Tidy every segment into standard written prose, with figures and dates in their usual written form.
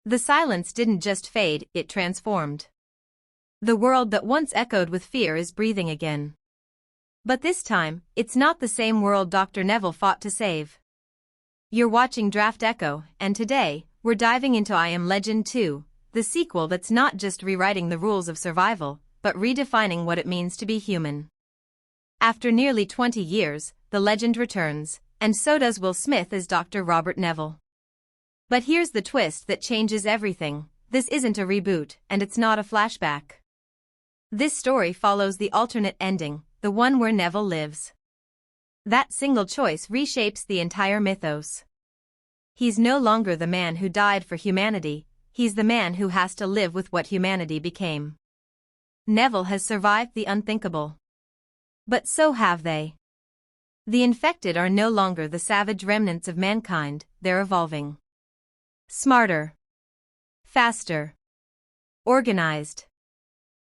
The silence didn't just fade, it transformed. The world that once echoed with fear is breathing again. But this time, it's not the same world Dr. Neville fought to save. You're watching Draftecho, and today, we're diving into I Am Legend 2, the sequel that's not just rewriting the rules of survival, but redefining what it means to be human. After nearly 20 years, the legend returns, and so does Will Smith as Dr. Robert Neville. But here's the twist that changes everything: this isn't a reboot, and it's not a flashback. This story follows the alternate ending, the one where Neville lives. That single choice reshapes the entire mythos. He's no longer the man who died for humanity, he's the man who has to live with what humanity became. Neville has survived the unthinkable. But so have they. The infected are no longer the savage remnants of mankind, they're evolving. Smarter. Faster. Organized.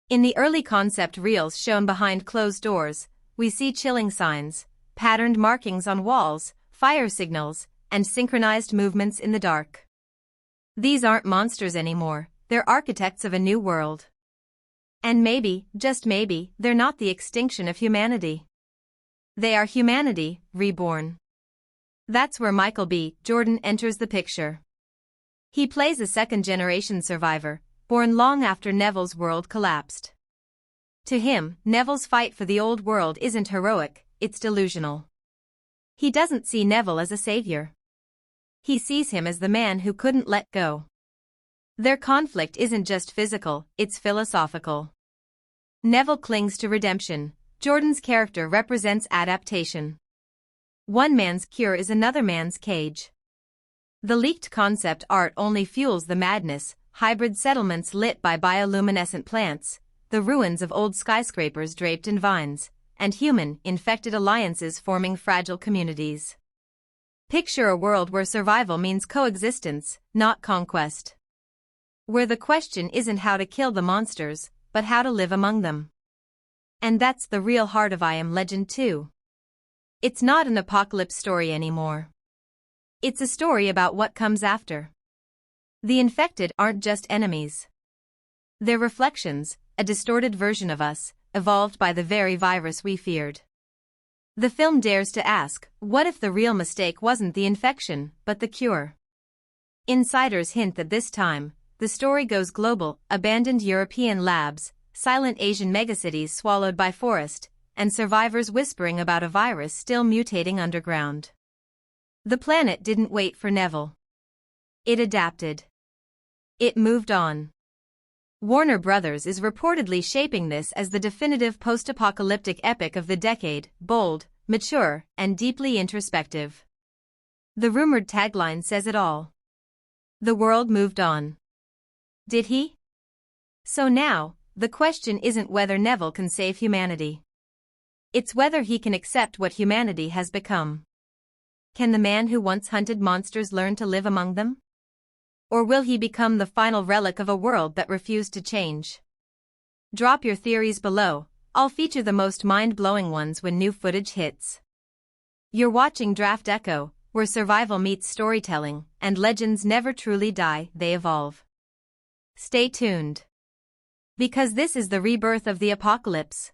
In the early concept reels shown behind closed doors, we see chilling signs, patterned markings on walls, fire signals, and synchronized movements in the dark. These aren't monsters anymore, they're architects of a new world. And maybe, just maybe, they're not the extinction of humanity. They are humanity, reborn. That's where Michael B.Jordan enters the picture. He plays a second-generation survivor, born long after Neville's world collapsed. To him, Neville's fight for the old world isn't heroic, it's delusional. He doesn't see Neville as a savior. He sees him as the man who couldn't let go. Their conflict isn't just physical, it's philosophical. Neville clings to redemption. Jordan's character represents adaptation. One man's cure is another man's cage. The leaked concept art only fuels the madness: hybrid settlements lit by bioluminescent plants, the ruins of old skyscrapers draped in vines, and human-infected alliances forming fragile communities. Picture a world where survival means coexistence, not conquest. Where the question isn't how to kill the monsters, but how to live among them. And that's the real heart of I Am Legend 2. It's not an apocalypse story anymore. It's a story about what comes after. The infected aren't just enemies. They're reflections, a distorted version of us, evolved by the very virus we feared. The film dares to ask, what if the real mistake wasn't the infection, but the cure? Insiders hint that this time, the story goes global: abandoned European labs, silent Asian megacities swallowed by forest, and survivors whispering about a virus still mutating underground. The planet didn't wait for Neville. It adapted. It moved on. Warner Brothers is reportedly shaping this as the definitive post-apocalyptic epic of the decade: bold, mature, and deeply introspective. The rumored tagline says it all. The world moved on. Did he? So now, the question isn't whether Neville can save humanity. It's whether he can accept what humanity has become. Can the man who once hunted monsters learn to live among them? Or will he become the final relic of a world that refused to change? Drop your theories below. I'll feature the most mind-blowing ones when new footage hits. You're watching Draftecho, where survival meets storytelling, and legends never truly die, they evolve. Stay tuned. Because this is the rebirth of the apocalypse.